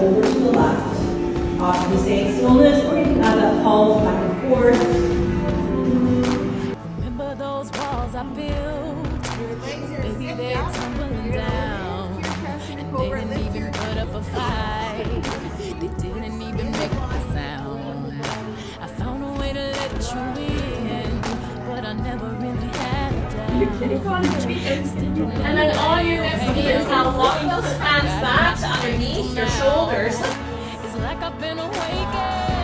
over to the left. Awesome. Stay in stillness, or you can add that pulse back and forth. Remember those walls I built? Baby, they're tumbling down. And they didn't even put up a fight. They didn't even make a sound. I found a way to let you in, but I never really had a doubt. And then all you're going to do is now walk those hands back to underneath your shoulders. It's like I've been awakened.